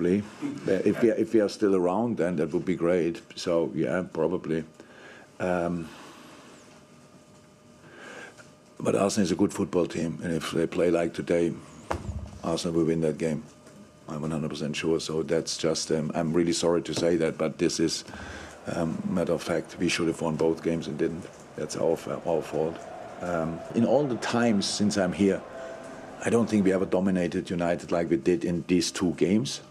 If we are still around, then that would be great. So yeah, probably. But Arsenal is a good football team, and if they play like today, Arsenal will win that game. I'm 100% sure. So that's just. I'm really sorry to say that, but this is matter of fact. We should have won both games and didn't. That's our fault. In all the times since I'm here, I don't think we ever dominated United like we did in these two games.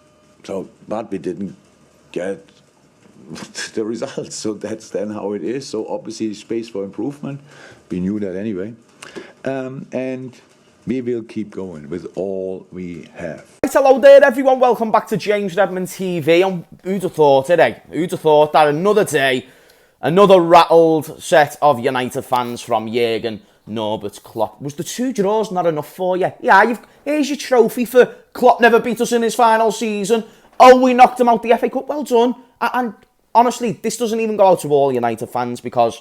So, but we didn't get the results. So that's then how it is. So obviously space for improvement. We knew that anyway. And we will keep going with all we have. Right, hello there everyone, welcome back to James Redmond TV. And who'd have thought it, eh? Who'd have thought that another day, another rattled set of United fans from Jurgen Norbert Klopp. Was the 2 draws not enough for you? Yeah, here's your trophy for Klopp never beat us in his final season. Oh, we knocked him out the FA Cup, well done. And honestly, this doesn't even go out to all United fans, because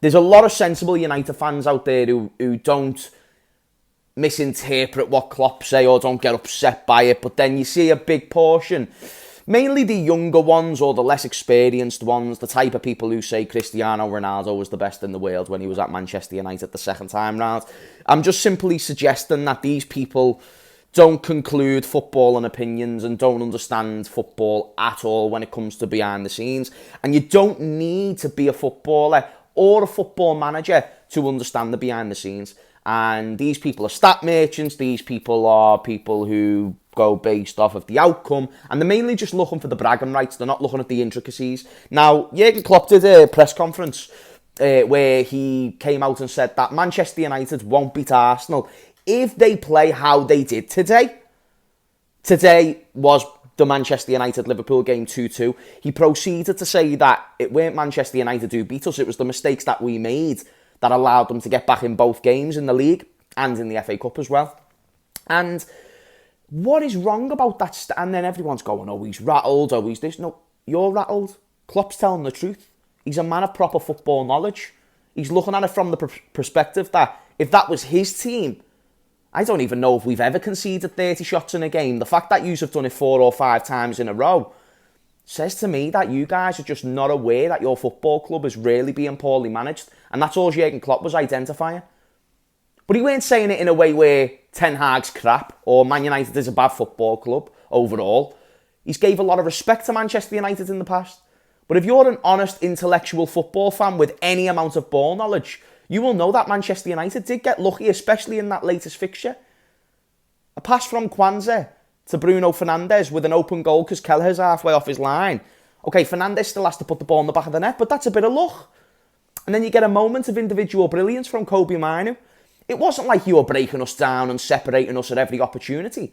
there's a lot of sensible United fans out there who don't misinterpret what Klopp say or don't get upset by it. But then you see a big portion, mainly the younger ones or the less experienced ones, the type of people who say Cristiano Ronaldo was the best in the world when he was at Manchester United the second time round. I'm just simply suggesting that these people don't conclude football and opinions and don't understand football at all when it comes to behind the scenes. And you don't need to be a footballer or a football manager to understand the behind the scenes. And these people are stat merchants, these people are people who go based off of the outcome, and they're mainly just looking for the bragging rights. They're not looking at the intricacies. Now, Jurgen Klopp did a press conference where he came out and said that Manchester United won't beat Arsenal if they play how they did today. Today was the Manchester United-Liverpool game 2-2. He proceeded to say that it weren't Manchester United who beat us, it was the mistakes that we made that allowed them to get back in both games in the league and in the FA Cup as well. And what is wrong about that? And then everyone's going, oh, he's rattled, oh, he's this. No, you're rattled. Klopp's telling the truth. He's a man of proper football knowledge. He's looking at it from the perspective that if that was his team, I don't even know if we've ever conceded 30 shots in a game. The fact that you have done it 4 or 5 times in a row says to me that you guys are just not aware that your football club is really being poorly managed. And that's all Jurgen Klopp was identifying. But he weren't saying it in a way where Ten Hag's crap or Man United is a bad football club overall. He's gave a lot of respect to Manchester United in the past. But if you're an honest intellectual football fan with any amount of ball knowledge, you will know that Manchester United did get lucky, especially in that latest fixture. A pass from Kwanzaa to Bruno Fernandes with an open goal because Kelleher's halfway off his line. Okay, Fernandes still has to put the ball in the back of the net, but that's a bit of luck. And then you get a moment of individual brilliance from Kobe Manu. It wasn't like you were breaking us down and separating us at every opportunity.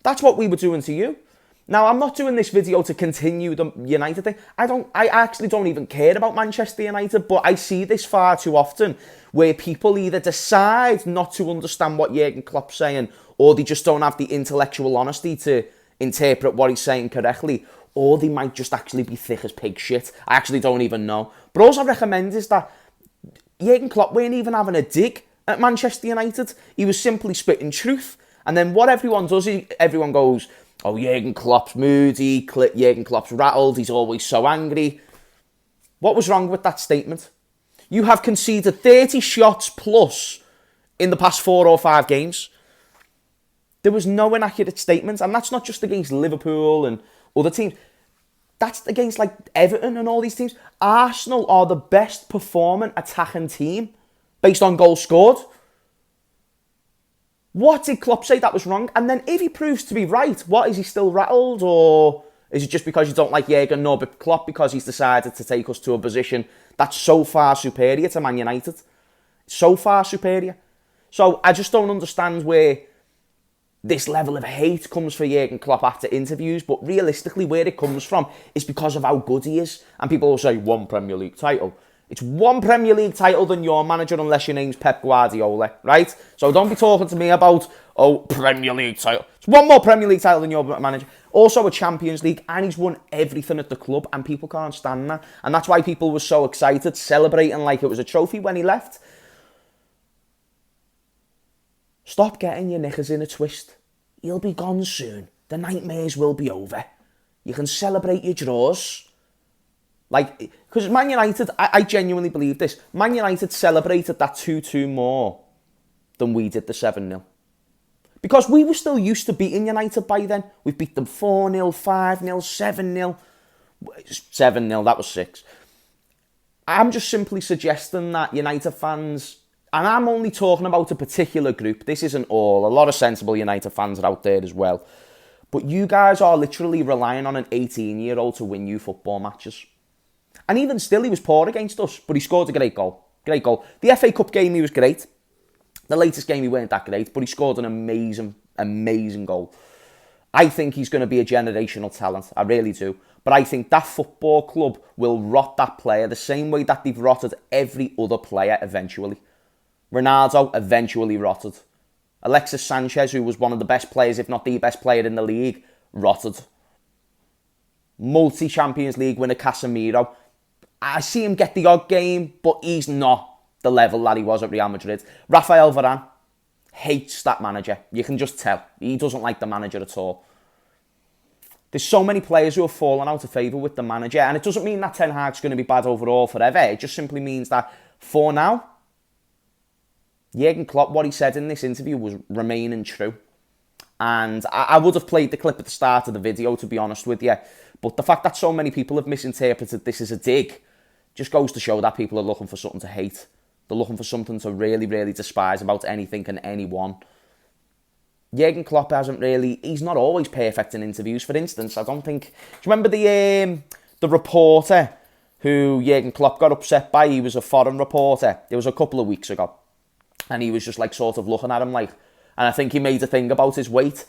That's what we were doing to you. Now, I'm not doing this video to continue the United thing. I actually don't even care about Manchester United, but I see this far too often where people either decide not to understand what Jurgen Klopp's saying, or they just don't have the intellectual honesty to interpret what he's saying correctly, or they might just actually be thick as pig shit. I actually don't even know. But all I recommend is that Jurgen Klopp weren't even having a dig at Manchester United. He was simply spitting truth. And then what everyone does, everyone goes, oh, Jurgen Klopp's moody, Jurgen Klopp's rattled, he's always so angry. What was wrong with that statement? You have conceded 30 shots plus in the past 4 or 5 games. There was no inaccurate statements, and that's not just against Liverpool and other teams. That's against like Everton and all these teams. Arsenal are the best performing attacking team based on goals scored. What did Klopp say that was wrong? And then if he proves to be right, what, is he still rattled? Or is it just because you don't like Jurgen Norbert Klopp because he's decided to take us to a position that's so far superior to Man United? So far superior. So I just don't understand where this level of hate comes for Jurgen Klopp after interviews, but realistically where it comes from is because of how good he is. And people will say, 1 Premier League title. It's 1 Premier League title than your manager unless your name's Pep Guardiola, right? So don't be talking to me about, oh, Premier League title. It's 1 more Premier League title than your manager. Also a Champions League, and he's won everything at the club, and people can't stand that. And that's why people were so excited, celebrating like it was a trophy when he left. Stop getting your knickers in a twist. He'll be gone soon. The nightmares will be over. You can celebrate your draws. Like, because Man United, I genuinely believe this. Man United celebrated that 2-2 more than we did the 7-0. Because we were still used to beating United by then. We beat them 4-0, 5-0, 7-0. 7-0, that was 6. I'm just simply suggesting that United fans, and I'm only talking about a particular group, this isn't all, a lot of sensible United fans are out there as well, but you guys are literally relying on an 18-year-old to win you football matches. And even still, he was poor against us, but he scored a great goal. Great goal. The FA Cup game, he was great. The latest game, he weren't that great, but he scored an amazing, amazing goal. I think he's going to be a generational talent. I really do. But I think that football club will rot that player the same way that they've rotted every other player eventually. Ronaldo eventually rotted. Alexis Sanchez, who was one of the best players, if not the best player in the league, rotted. Multi-Champions League winner Casemiro. I see him get the odd game, but he's not the level that he was at Real Madrid. Rafael Varane hates that manager. You can just tell. He doesn't like the manager at all. There's so many players who have fallen out of favour with the manager, and it doesn't mean that Ten Hag's going to be bad overall forever. It just simply means that for now, Jurgen Klopp, what he said in this interview was remaining true. And I would have played the clip at the start of the video, to be honest with you. But the fact that so many people have misinterpreted this as a dig just goes to show that people are looking for something to hate. They're looking for something to really, really despise about anything and anyone. Jurgen Klopp he's not always perfect in interviews. For instance, I don't think... Do you remember the reporter who Jurgen Klopp got upset by? He was a foreign reporter. It was a couple of weeks ago. And he was just like sort of looking at him like... And I think he made a thing about his weight.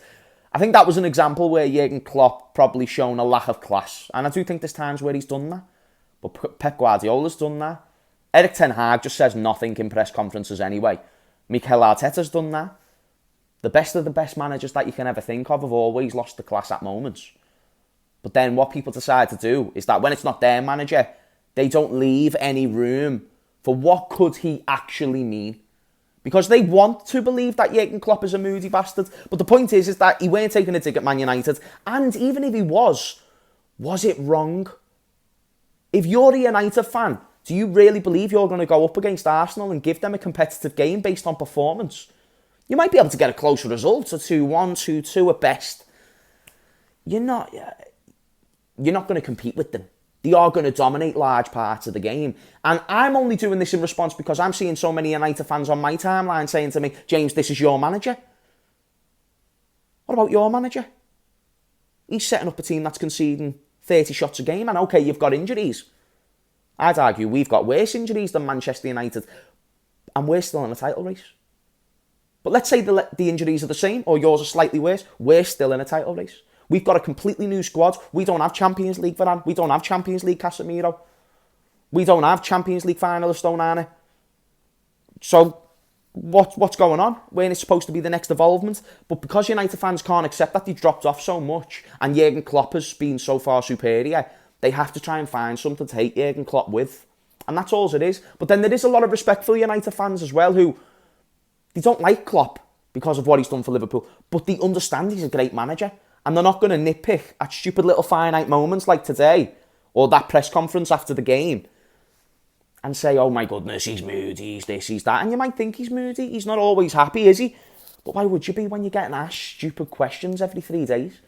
I think that was an example where Jurgen Klopp probably shown a lack of class. And I do think there's times where he's done that. But Pep Guardiola's done that. Erik Ten Hag just says nothing in press conferences anyway. Mikel Arteta's done that. The best of the best managers that you can ever think of have always lost the class at moments. But then what people decide to do is that when it's not their manager, they don't leave any room for what could he actually mean. Because they want to believe that Jurgen Klopp is a moody bastard. But the point is that he weren't taking a dig at Man United. And even if he was it wrong? If you're a United fan, do you really believe you're going to go up against Arsenal and give them a competitive game based on performance? You might be able to get a closer result, a 2-1, 2-2 at best. You're not going to compete with them. They are going to dominate large parts of the game. And I'm only doing this in response because I'm seeing so many United fans on my timeline saying to me, James, this is your manager. What about your manager? He's setting up a team that's conceding 30 shots a game. And okay, you've got injuries. I'd argue we've got worse injuries than Manchester United. And we're still in a title race. But let's say the injuries are the same, or yours are slightly worse. We're still in a title race. We've got a completely new squad. We don't have Champions League Varane. We don't have Champions League Casemiro. We don't have Champions League finalist Onana. So, what's going on? When it's supposed to be the next evolvement. But because United fans can't accept that they dropped off so much, and Jurgen Klopp has been so far superior, they have to try and find something to hate Jurgen Klopp with. And that's all it is. But then there is a lot of respectful United fans as well who... They don't like Klopp because of what he's done for Liverpool, but they understand he's a great manager, and they're not going to nitpick at stupid little finite moments like today, or that press conference after the game, and say, oh my goodness, he's moody, he's this, he's that. And you might think he's moody, he's not always happy, is he? But why would you be when you're getting asked stupid questions every 3 days?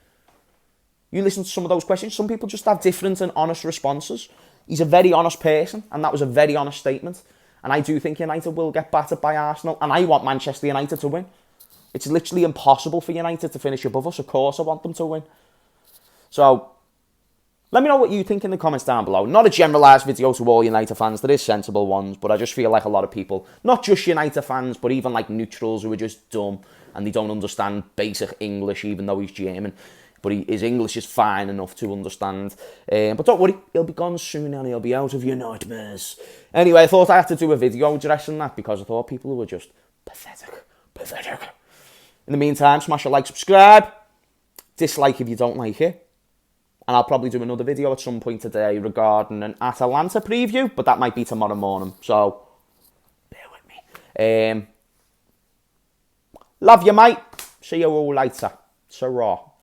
You listen to some of those questions, some people just have different and honest responses. He's a very honest person, and that was a very honest statement. And I do think United will get battered by Arsenal. And I want Manchester United to win. It's literally impossible for United to finish above us. Of course I want them to win. So, let me know what you think in the comments down below. Not a generalised video to all United fans. There is sensible ones. But I just feel like a lot of people, not just United fans, but even like neutrals who are just dumb. And they don't understand basic English, even though he's German. But his English is fine enough to understand. But don't worry, he'll be gone soon and he'll be out of your nightmares. Anyway, I thought I had to do a video addressing that because I thought people were just pathetic. In the meantime, smash a like, subscribe. Dislike if you don't like it. And I'll probably do another video at some point today regarding an Atalanta preview. But that might be tomorrow morning. So, bear with me. Love you, mate. See you all later. Ta-ra.